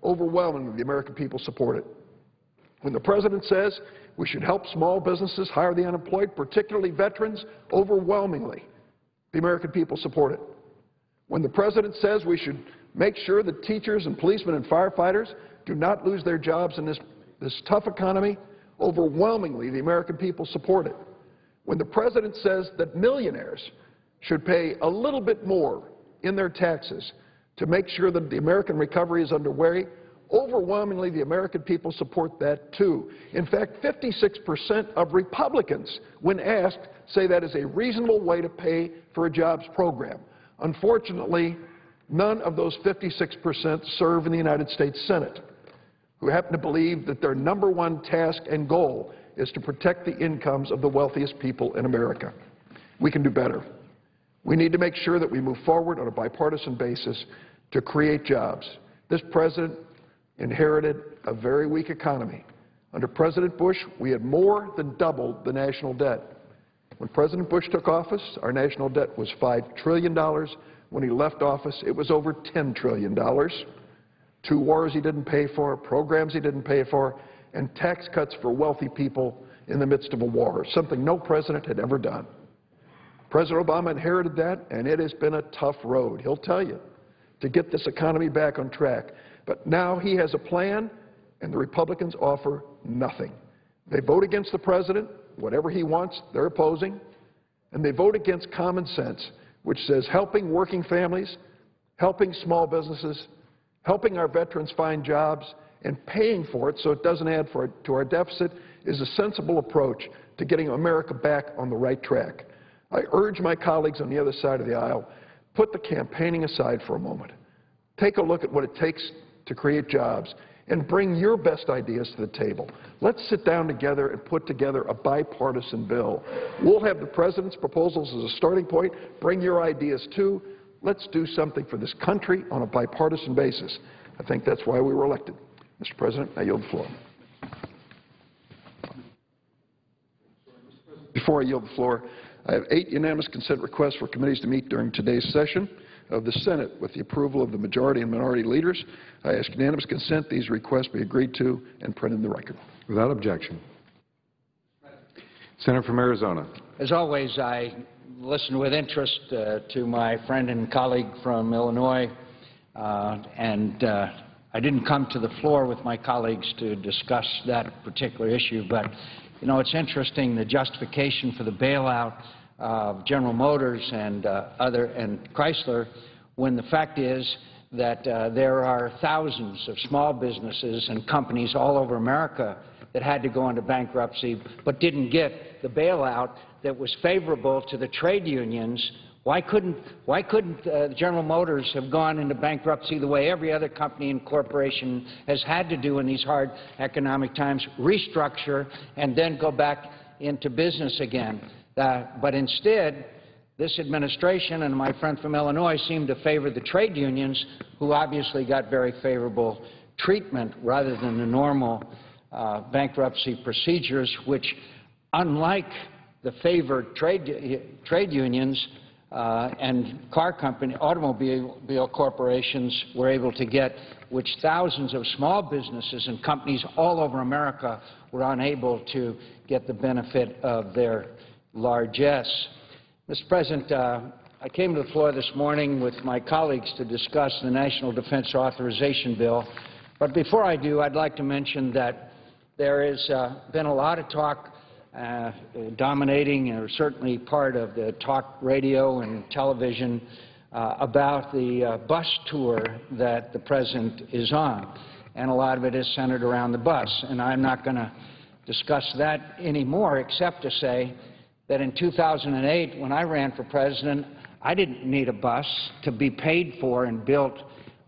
overwhelmingly the American people support it. When the president says we should help small businesses hire the unemployed, particularly veterans, overwhelmingly the American people support it. When the president says we should make sure that teachers and policemen and firefighters do not lose their jobs in this tough economy, overwhelmingly the American people support it. When the president says that millionaires should pay a little bit more in their taxes to make sure that the American recovery is underway, overwhelmingly the American people support that too. In fact, 56% of Republicans, when asked, say that is a reasonable way to pay for a jobs program. Unfortunately, none of those 56% serve in the United States Senate, who happen to believe that their number one task and goal is to protect the incomes of the wealthiest people in America. We can do better. We need to make sure that we move forward on a bipartisan basis to create jobs. This president inherited a very weak economy. Under President Bush, we had more than doubled the national debt. When President Bush took office, our national debt was $5 trillion. When he left office, it was over $10 trillion. 2 wars he didn't pay for, programs he didn't pay for, and tax cuts for wealthy people in the midst of a war, something no president had ever done. President Obama inherited that, and it has been a tough road, he'll tell you, to get this economy back on track. But now he has a plan, and the Republicans offer nothing. They vote against the president. Whatever he wants, they're opposing. And they vote against common sense, which says helping working families, helping small businesses, helping our veterans find jobs, and paying for it so it doesn't add to our deficit is a sensible approach to getting America back on the right track. I urge my colleagues on the other side of the aisle, put the campaigning aside for a moment. Take a look at what it takes to create jobs and bring your best ideas to the table. Let's sit down together and put together a bipartisan bill. We'll have the president's proposals as a starting point. Bring your ideas too. Let's do something for this country on a bipartisan basis. I think that's why we were elected. Mr. President, I yield the floor. Before I yield the floor, I have 8 unanimous consent requests for committees to meet during today's session of the Senate. With the approval of the majority and minority leaders, I ask unanimous consent these requests be agreed to and printed in the record. Without objection. Senator from Arizona. As always, I listened with interest to my friend and colleague from Illinois, and I didn't come to the floor with my colleagues to discuss that particular issue, but, you know, it's interesting, the justification for the bailout of General Motors and Chrysler, when the fact is that there are thousands of small businesses and companies all over America that had to go into bankruptcy but didn't get the bailout that was favorable to the trade unions. Why couldn't General Motors have gone into bankruptcy the way every other company and corporation has had to do in these hard economic times, restructure, and then go back into business again? But instead, this administration and my friend from Illinois seem to favor the trade unions, who obviously got very favorable treatment rather than the normal bankruptcy procedures, which, unlike the favored trade unions and car company, automobile corporations were able to get, which thousands of small businesses and companies all over America were unable to get the benefit of their largesse. Mr. President, I came to the floor this morning with my colleagues to discuss the National Defense Authorization Bill. But before I do, I'd like to mention that there has been a lot of talk dominating or certainly part of the talk radio and television about the bus tour that the President is on. And a lot of it is centered around the bus. And I'm not going to discuss that anymore except to say that in 2008, when I ran for President, I didn't need a bus to be paid for and built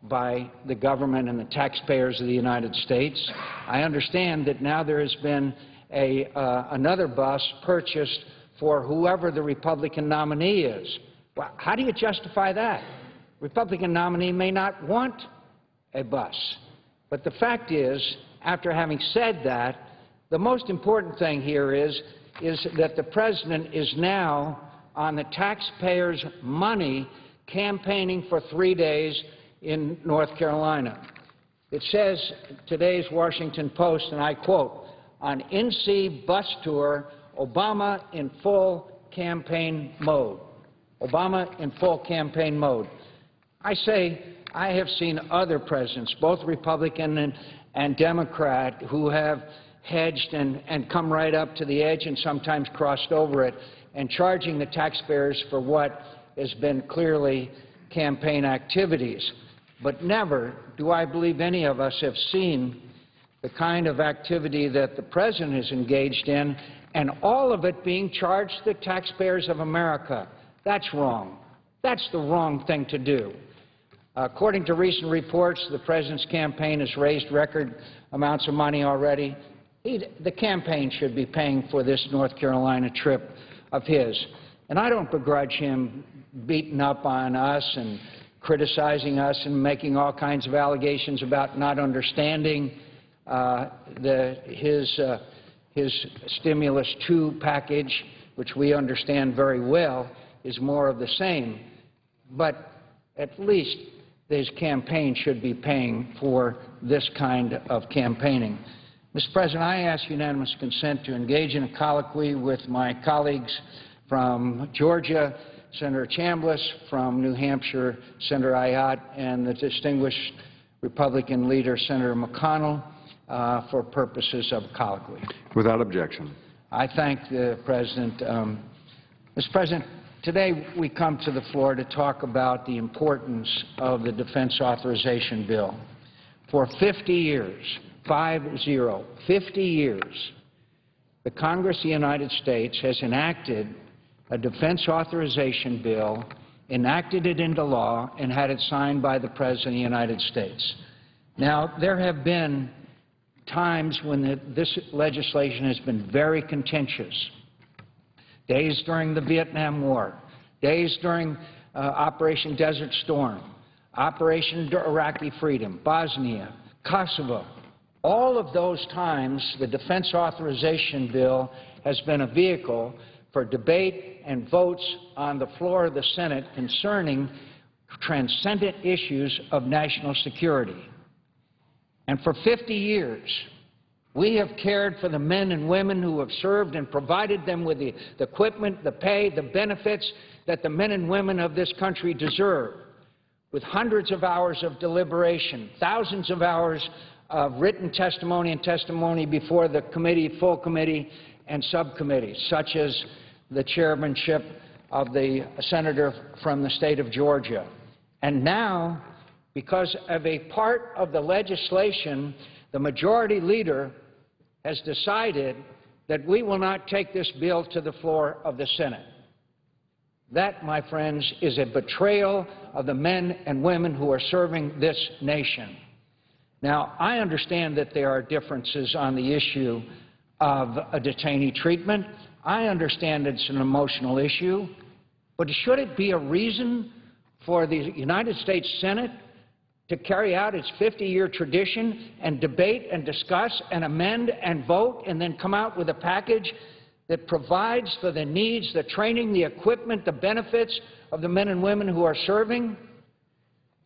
by the government and the taxpayers of the United States. I understand that now there has been another bus purchased for whoever the Republican nominee is. Well, how do you justify that? Republican nominee may not want a bus. But the fact is, after having said that, the most important thing here is that the President is now on the taxpayers' money campaigning for 3 days in North Carolina. It says, today's Washington Post, and I quote, "On NC bus tour, Obama in full campaign mode." Obama in full campaign mode. I say I have seen other presidents, both Republican and Democrat, who have hedged and come right up to the edge and sometimes crossed over it, and charging the taxpayers for what has been clearly campaign activities. But never do I believe any of us have seen the kind of activity that the President is engaged in, and all of it being charged to the taxpayers of America. That's wrong. That's the wrong thing to do. According to recent reports, the President's campaign has raised record amounts of money already. The campaign should be paying for this North Carolina trip of his. And I don't begrudge him beating up on us and criticizing us and making all kinds of allegations about not understanding his Stimulus 2 package, which we understand very well, is more of the same. But at least his campaign should be paying for this kind of campaigning. Mr. President, I ask unanimous consent to engage in a colloquy with my colleagues from Georgia, Senator Chambliss, from New Hampshire, Senator Ayotte, and the distinguished Republican leader, Senator McConnell, for purposes of colloquy. Without objection. I thank the President. Mr. President, today we come to the floor to talk about the importance of the Defense Authorization Bill. For 50 years, 50 years, the Congress of the United States has enacted a defense authorization bill, enacted it into law, and had it signed by the President of the United States. Now, there have been times when this legislation has been very contentious. Days during the Vietnam War, days during Operation Desert Storm, Operation Iraqi Freedom, Bosnia, Kosovo. All of those times, the Defense Authorization Bill has been a vehicle for debate and votes on the floor of the Senate concerning transcendent issues of national security. And for 50 years, we have cared for the men and women who have served and provided them with the equipment, the pay, the benefits that the men and women of this country deserve, with hundreds of hours of deliberation, thousands of hours of written testimony and testimony before the committee, full committee, and subcommittees, such as the chairmanship of the senator from the state of Georgia. And now, because of a part of the legislation, the majority leader has decided that we will not take this bill to the floor of the Senate. That, my friends, is a betrayal of the men and women who are serving this nation. Now, I understand that there are differences on the issue of a detainee treatment. I understand it's an emotional issue. But should it be a reason for the United States Senate to carry out its 50-year tradition and debate and discuss and amend and vote and then come out with a package that provides for the needs, the training, the equipment, the benefits of the men and women who are serving?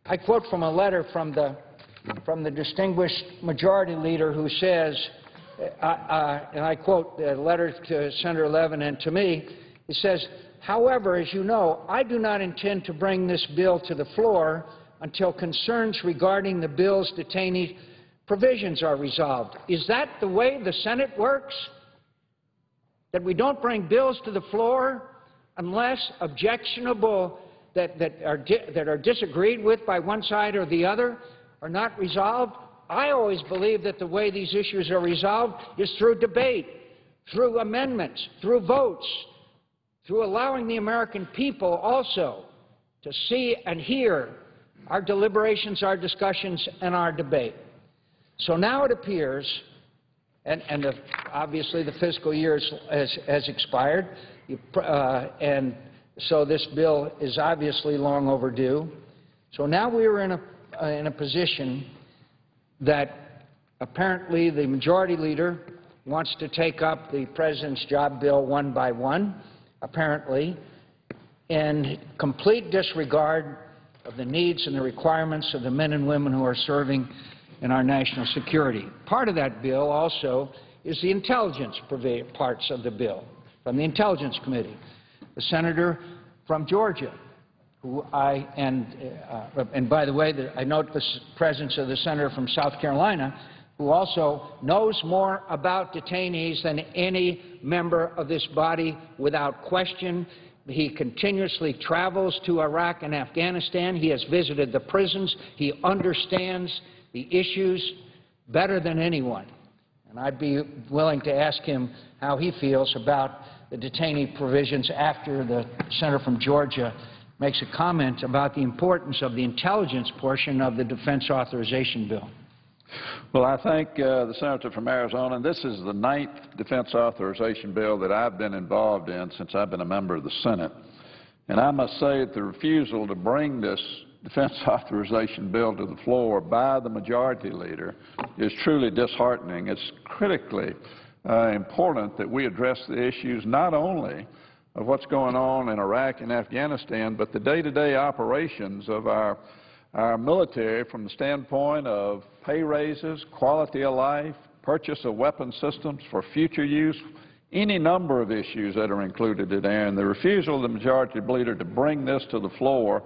I quote from a letter from the distinguished majority leader who says, and I quote the letter to Senator Levin and to me, he says, "However, as you know, I do not intend to bring this bill to the floor until concerns regarding the bill's detainee provisions are resolved." Is that the way the Senate works? that we don't bring bills to the floor unless objectionable that are disagreed with by one side or the other are not resolved. I always believe that the way these issues are resolved is through debate, through amendments, through votes, through allowing the American people also to see and hear our deliberations, our discussions, and our debate. So now it appears, and obviously the fiscal year has expired, and so this bill is obviously long overdue. So now we are in a position that apparently the majority leader wants to take up the President's job bill one by one, apparently, in complete disregard of the needs and the requirements of the men and women who are serving in our national security. Part of that bill also is the intelligence parts of the bill from the Intelligence Committee. The senator from Georgia, who and by the way, I note the presence of the senator from South Carolina, who also knows more about detainees than any member of this body without question. He continuously travels to Iraq and Afghanistan. He has visited the prisons. He understands the issues better than anyone. And I'd be willing to ask him how he feels about the detainee provisions after the senator from Georgia makes a comment about the importance of the intelligence portion of the defense authorization bill. Well, I thank the senator from Arizona. And this is the 9th defense authorization bill that I've been involved in since I've been a member of the Senate. And I must say that the refusal to bring this defense authorization bill to the floor by the majority leader is truly disheartening. It's critically important that we address the issues not only of what's going on in Iraq and Afghanistan, but the day-to-day operations of our military from the standpoint of pay raises, quality of life, purchase of weapon systems for future use, any number of issues that are included in there. And the refusal of the majority leader to bring this to the floor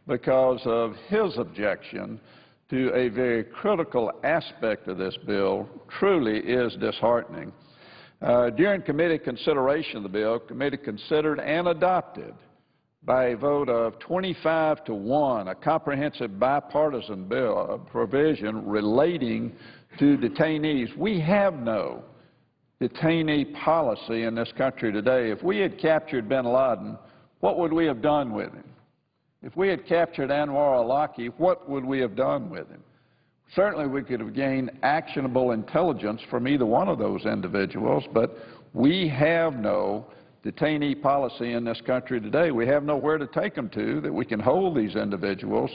because of his objection to a very critical aspect of this bill truly is disheartening. During committee consideration of the bill, committee considered and adopted by a vote of 25-1, a comprehensive bipartisan bill provision relating to detainees. We have no detainee policy in this country today. If we had captured bin Laden, what would we have done with him? If we had captured Anwar al-Awlaki, what would we have done with him? Certainly we could have gained actionable intelligence from either one of those individuals, but we have no detainee policy in this country today. We have nowhere to take them to that we can hold these individuals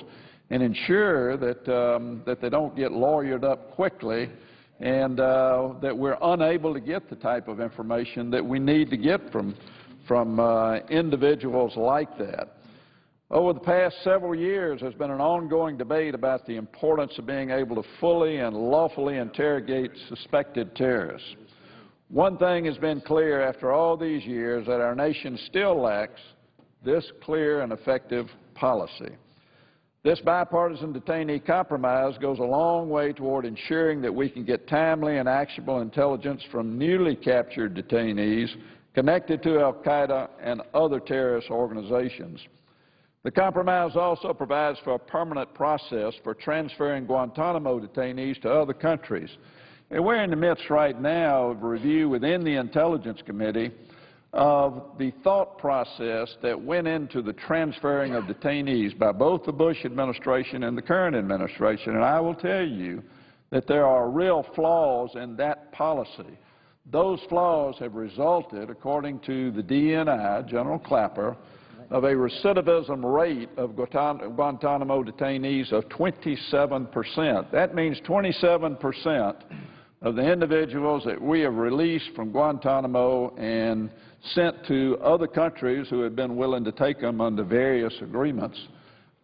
and ensure that, that they don't get lawyered up quickly and that we're unable to get the type of information that we need to get from individuals like that. Over the past several years, there's been an ongoing debate about the importance of being able to fully and lawfully interrogate suspected terrorists. One thing has been clear after all these years, that our nation still lacks this clear and effective policy. This bipartisan detainee compromise goes a long way toward ensuring that we can get timely and actionable intelligence from newly captured detainees connected to al-Qaeda and other terrorist organizations. The compromise also provides for a permanent process for transferring Guantanamo detainees to other countries. And we're in the midst right now of a review within the Intelligence Committee of the thought process that went into the transferring of detainees by both the Bush administration and the current administration. And I will tell you that there are real flaws in that policy. Those flaws have resulted, according to the DNI, General Clapper, of a recidivism rate of Guantanamo detainees of 27%. That means 27% of the individuals that we have released from Guantanamo and sent to other countries who have been willing to take them under various agreements,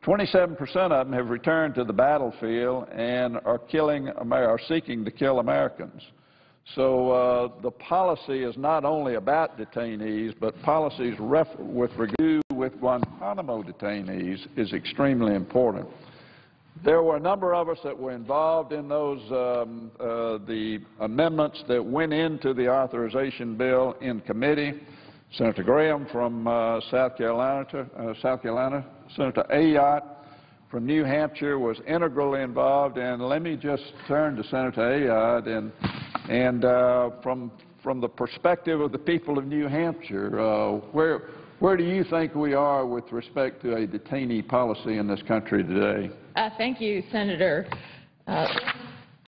27% of them have returned to the battlefield and are seeking to kill Americans. So the policy is not only about detainees, but policies with Guantanamo detainees is extremely important. There were a number of us that were involved in those, the amendments that went into the authorization bill in committee. Senator Graham from South Carolina, Senator Ayotte from New Hampshire was integrally involved, and let me just turn to Senator Ayotte and from the perspective of the people of New Hampshire, where do you think we are with respect to a detainee policy in this country today? Thank you, Senator.